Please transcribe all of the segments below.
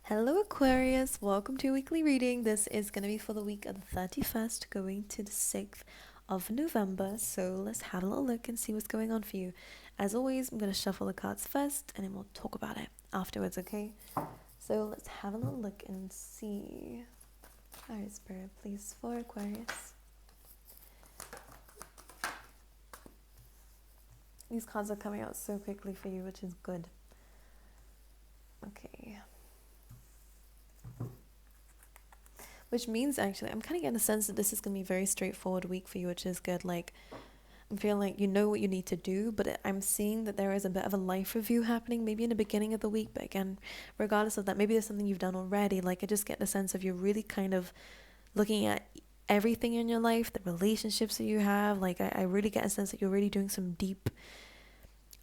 Hello, Aquarius. Welcome to your weekly reading. This is going to be for the week of the 31st going to the 6th of November. So let's have a little look and see what's going on for you. As always, I'm going to shuffle the cards first and then we'll talk about it afterwards, okay? So let's have a little look and see. All right, Spirit, please, for Aquarius. These cards are coming out so quickly for you, which is good. Okay. Which means, actually, I'm kind of getting a sense that this is going to be a very straightforward week for you, which is good. Like, I'm feeling like you know what you need to do, but I'm seeing that there is a bit of a life review happening, maybe in the beginning of the week. But again, regardless of that, maybe there's something you've done already. Like, I just get the sense of you're really kind of looking at everything in your life, the relationships that you have. Like, I really get a sense that you're really doing some deep.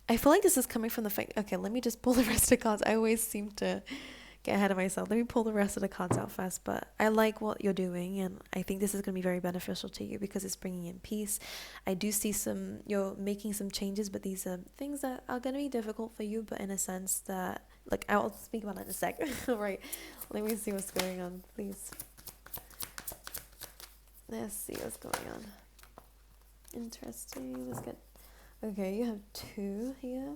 I feel like this is coming from the fact. Okay, let me just pull the rest of the cards. I always seem to get ahead of myself. Let me pull the rest of the cards out first. But I like what you're doing, and I think this is going to be very beneficial to you because it's bringing in peace. I do see you're making some changes, but these are things that are going to be difficult for you, but in a sense that, like, I'll speak about it in a sec. All right, let me see what's going on, please. Let's see what's going on. Interesting. Let's get. Okay, you have two here.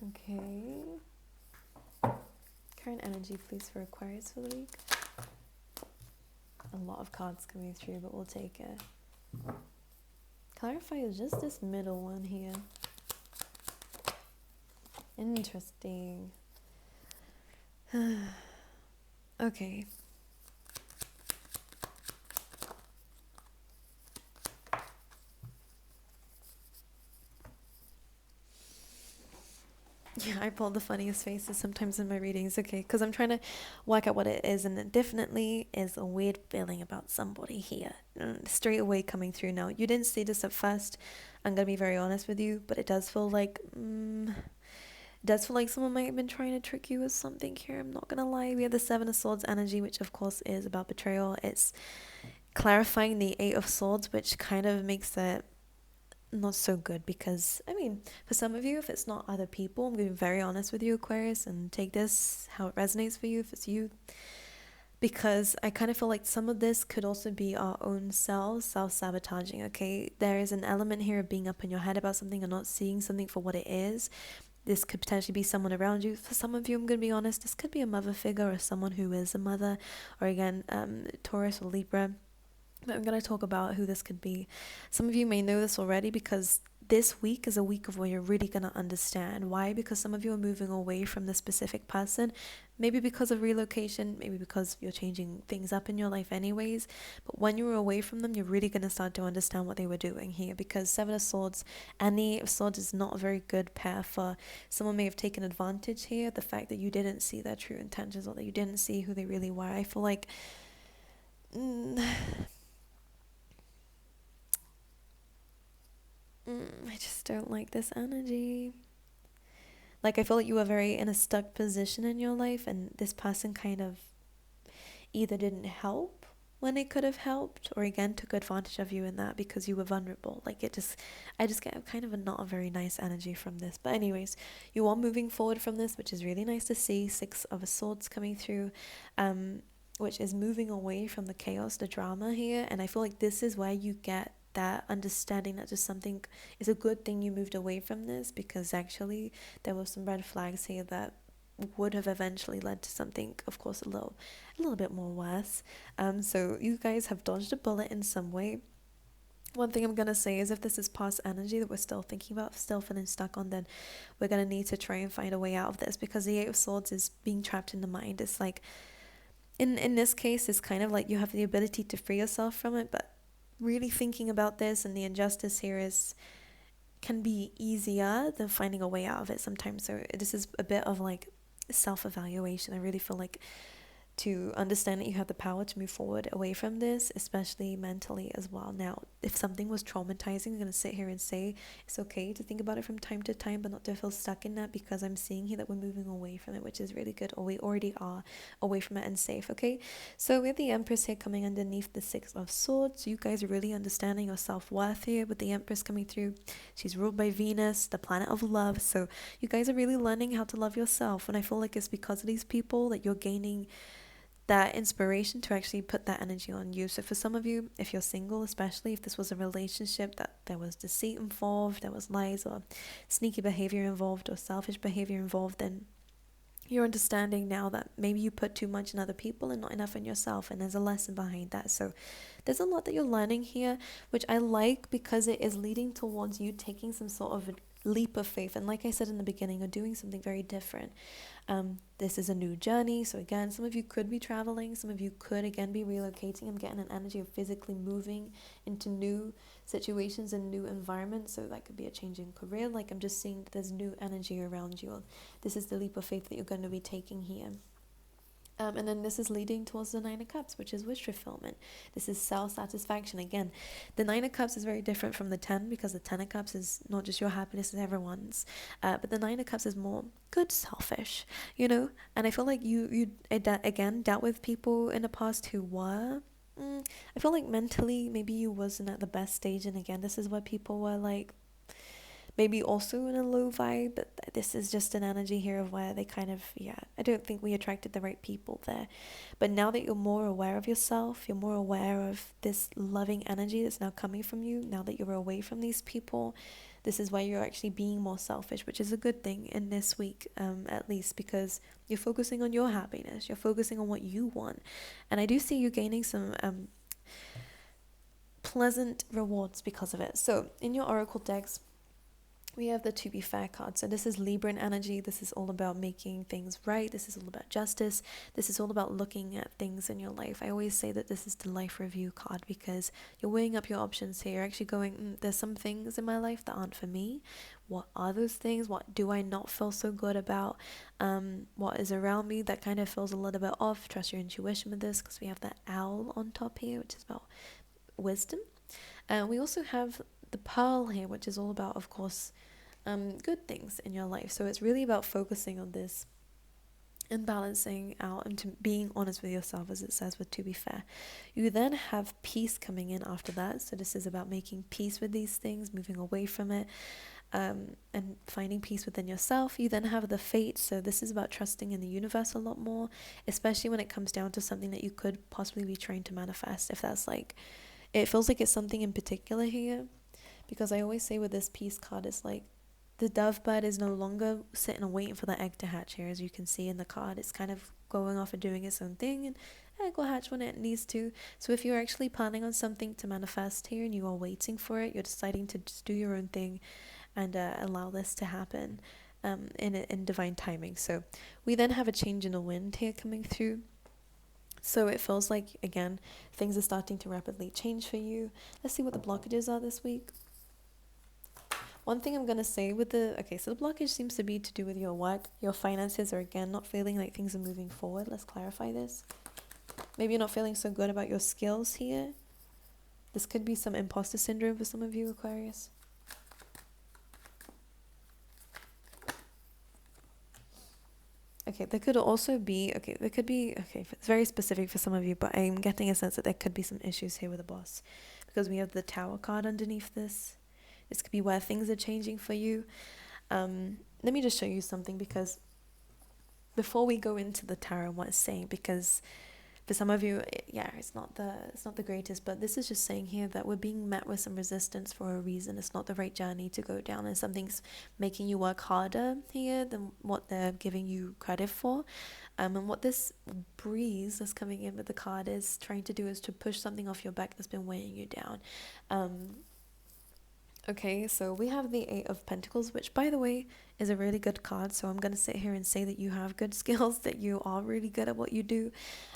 Okay. Current energy, please, for Aquarius for the week. A lot of cards coming through, but we'll take it. Clarify just this middle one here. Interesting. Okay. Yeah, I pull the funniest faces sometimes in my readings, okay, because I'm trying to work out what it is, and it definitely is a weird feeling about somebody here. Straight away coming through now. You didn't see this at first, I'm going to be very honest with you, but it does feel like, someone might have been trying to trick you with something here, I'm not going to lie. We have the Seven of Swords energy, which of course is about betrayal. It's clarifying the Eight of Swords, which kind of makes it not so good because, I mean, for some of you, if it's not other people, I'm going to be very honest with you, Aquarius, and take this how it resonates for you if it's you, because I kind of feel like some of this could also be our own selves self-sabotaging, okay? There is an element here of being up in your head about something and not seeing something for what it is. This could potentially be someone around you. For some of you, I'm going to be honest, this could be a mother figure or someone who is a mother, or again, Taurus or Libra. But I'm going to talk about who this could be. Some of you may know this already because this week is a week of where you're really going to understand. Why? Because some of you are moving away from the specific person. Maybe because of relocation, maybe because you're changing things up in your life anyways. But when you're away from them, you're really going to start to understand what they were doing here. Because Seven of Swords and the Eight of Swords is not a very good pair for someone may have taken advantage here. The fact that you didn't see their true intentions or that you didn't see who they really were. I feel like... I just don't like this energy. Like, I feel like you were very in a stuck position in your life, and this person kind of either didn't help when it could have helped, or again took advantage of you in that because you were vulnerable. Like, I just get kind of not a very nice energy from this. But anyways, you are moving forward from this, which is really nice to see. Six of Swords coming through, which is moving away from the chaos, the drama here. And I feel like this is where you get that understanding that just something is a good thing you moved away from this, because actually there were some red flags here that would have eventually led to something, of course, a little bit more worse. So you guys have dodged a bullet in some way. One thing I'm going to say is, if this is past energy that we're still thinking about, still feeling stuck on, then we're going to need to try and find a way out of this, because the Eight of Swords is being trapped in the mind. It's like, in this case, it's kind of like you have the ability to free yourself from it, but really thinking about this and the injustice here can be easier than finding a way out of it sometimes. So this is a bit of like self-evaluation. I really feel like to understand that you have the power to move forward away from this, especially mentally as well. Now, if something was traumatizing, I'm going to sit here and say it's okay to think about it from time to time, but not to feel stuck in that, because I'm seeing here that we're moving away from it, which is really good, or we already are away from it and safe, okay? So we have the Empress here coming underneath the Six of Swords. You guys are really understanding your self-worth here with the Empress coming through. She's ruled by Venus, the planet of love, so you guys are really learning how to love yourself, and I feel like it's because of these people that you're gaining that inspiration to actually put that energy on you. So for some of you, if you're single, especially if this was a relationship that there was deceit involved, there was lies or sneaky behavior involved or selfish behavior involved, then you're understanding now that maybe you put too much in other people and not enough in yourself, and there's a lesson behind that. So there's a lot that you're learning here, which I like, because it is leading towards you taking some sort of a leap of faith. And like I said in the beginning, you're doing something very different. This is a new journey, so again, some of you could be traveling, some of you could again be relocating. I'm getting an energy of physically moving into new situations and new environments, so that could be a change in career. Like, I'm just seeing that there's new energy around you. This is the leap of faith that you're going to be taking here. And then this is leading towards the Nine of Cups, which is wish fulfillment. This is self-satisfaction. Again, the Nine of Cups is very different from the 10, because the 10 of Cups is not just your happiness, it's everyone's. But the Nine of Cups is more good selfish, you know? And I feel like you again, dealt with people in the past who were... I feel like mentally, maybe you wasn't at the best stage. And again, this is where people were like... maybe also in a low vibe, but this is just an energy here of where they kind of, I don't think we attracted the right people there. But now that you're more aware of yourself, you're more aware of this loving energy that's now coming from you, now that you're away from these people, this is why you're actually being more selfish, which is a good thing in this week, at least, because you're focusing on your happiness, you're focusing on what you want. And I do see you gaining some pleasant rewards because of it. So in your oracle decks, we have the To Be Fair card. So this is Libran energy. This is all about making things right. This is all about justice. This is all about looking at things in your life. I always say that this is the life review card, because you're weighing up your options here. You're actually going, there's some things in my life that aren't for me. What are those things? What do I not feel so good about? What is around me that kind of feels a little bit off? Trust your intuition with this, because we have that owl on top here, which is about wisdom. We also have the pearl here, which is all about, of course, good things in your life. So it's really about focusing on this and balancing out and to being honest with yourself, as it says with To Be Fair. You then have peace coming in after that. So this is about making peace with these things, moving away from it, and finding peace within yourself. You then have the Fate. So this is about trusting in the universe a lot more, especially when it comes down to something that you could possibly be trying to manifest. If that's like, it feels like it's something in particular here, because I always say with this peace card, it's like the dove bird is no longer sitting and waiting for the egg to hatch here. As you can see in the card, it's kind of going off and doing its own thing, and egg will hatch when it needs to. So if you're actually planning on something to manifest here and you are waiting for it, you're deciding to just do your own thing and allow this to happen in divine timing. So we then have a change in the wind here coming through. So it feels like, again, things are starting to rapidly change for you. Let's see what the blockages are this week. One thing I'm going to say with the blockage seems to be to do with your work, your finances, or again, not feeling like things are moving forward. Let's clarify this. Maybe you're not feeling so good about your skills here. This could be some imposter syndrome for some of you, Aquarius. Okay, there could also be, it's very specific for some of you, but I'm getting a sense that there could be some issues here with the boss, because we have the Tower card underneath this. This could be where things are changing for you. Let me just show you something, because before we go into the tarot and what it's saying, because for some of you, it's not the greatest, but this is just saying here that we're being met with some resistance for a reason. It's not the right journey to go down, and something's making you work harder here than what they're giving you credit for. And what this breeze that's coming in with the card is trying to do is to push something off your back that's been weighing you down. Okay, so we have the Eight of Pentacles, which, by the way, is a really good card. So I'm going to sit here and say that you have good skills, that you are really good at what you do.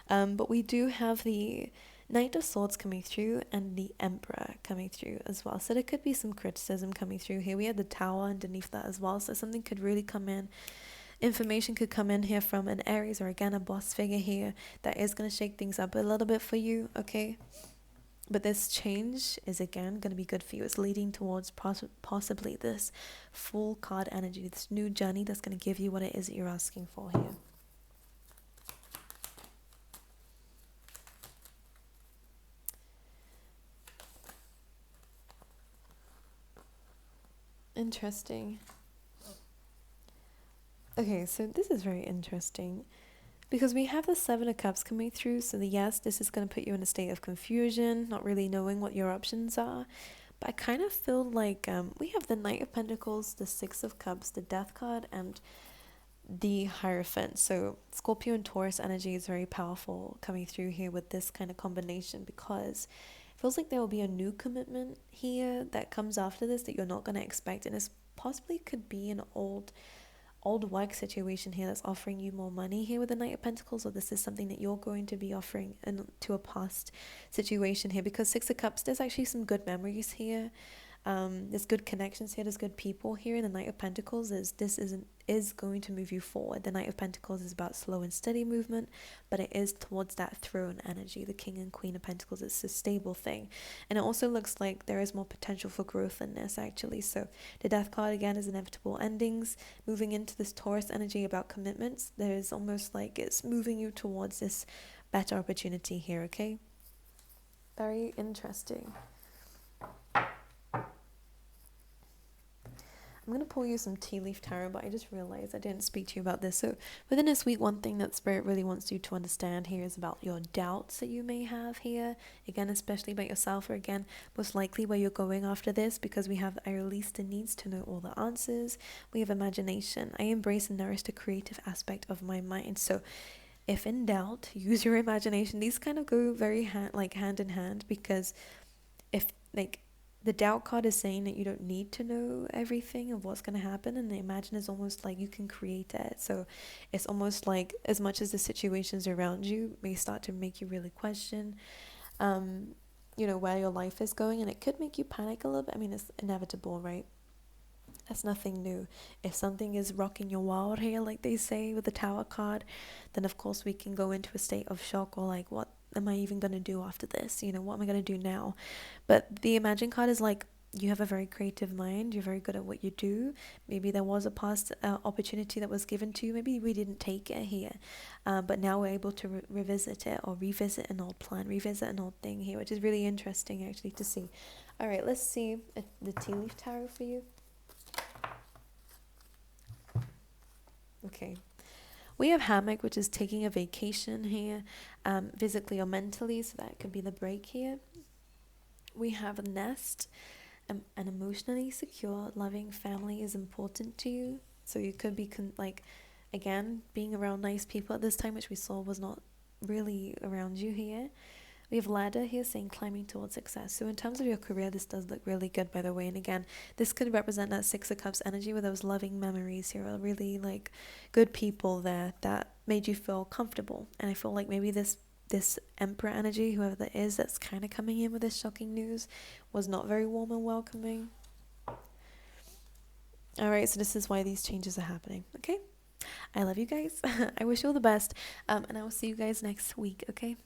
But we do have the Knight of Swords coming through and the Emperor coming through as well. So there could be some criticism coming through here. We had the Tower underneath that as well. So something could really come in Information could come in here from an Aries or again a boss figure here that is going to shake things up a little bit for you, okay? But this change is again going to be good for you. It's leading towards possibly this full card energy, this new journey that's going to give you what it is that you're asking for here. Interesting. Okay, so this is very interesting because we have the Seven of Cups coming through. So yes, this is going to put you in a state of confusion, not really knowing what your options are. But I kind of feel like we have the Knight of Pentacles, the Six of Cups, the Death card, and the Hierophant. So Scorpio and Taurus energy is very powerful coming through here with this kind of combination, because it feels like there will be a new commitment here that comes after this that you're not going to expect, and it possibly could be an old work situation here that's offering you more money here with the Knight of Pentacles, or this is something that you're going to be offering to a past situation here, because Six of Cups, there's actually some good memories here. There's good connections here, there's good people here. And the Knight of Pentacles is going to move you forward. The Knight of Pentacles is about slow and steady movement, but it is towards that throne energy. The King and Queen of Pentacles, it's a stable thing, and it also looks like there is more potential for growth in this actually. So the Death card again is inevitable endings. Moving into this Taurus energy about commitments, there is almost like it's moving you towards this better opportunity here, okay? Very interesting. I'm going to pull you some tea leaf tarot, but I just realized I didn't speak to you about this. So within this week, one thing that Spirit really wants you to understand here is about your doubts that you may have here. Again, especially about yourself, or again, most likely where you're going after this, because we have I release the needs to know all the answers. We have imagination. I embrace and nourish the creative aspect of my mind. So if in doubt, use your imagination. These kind of go very hand in hand, because if the doubt card is saying that you don't need to know everything of what's going to happen, and the imagine is almost like you can create it. So it's almost like, as much as the situations around you may start to make you really question where your life is going, and it could make you panic a little bit. I mean, it's inevitable, right? That's nothing new. If something is rocking your world here, like they say with the Tower card, then of course we can go into a state of shock, or like, what am I even going to do after this? What am I going to do now? But the Imagine card is like, you have a very creative mind. You're very good at what you do. Maybe there was a past opportunity that was given to you. Maybe we didn't take it here. But now we're able to revisit it, or revisit an old plan, revisit an old thing here, which is really interesting actually to see. All right, let's see the Tea Leaf Tarot for you. Okay. We have hammock, which is taking a vacation here, physically or mentally, so that could be the break here. We have a nest, an emotionally secure, loving family is important to you. So you could be again, being around nice people at this time, which we saw was not really around you here. We have ladder here saying climbing towards success. So in terms of your career, this does look really good, by the way. And again, this could represent that Six of Cups energy with those loving memories here, are really good people there that made you feel comfortable. And I feel like maybe this Emperor energy, whoever that is, that's kind of coming in with this shocking news, was not very warm and welcoming. All right, so this is why these changes are happening. Okay, I love you guys. I wish you all the best, and I will see you guys next week. Okay.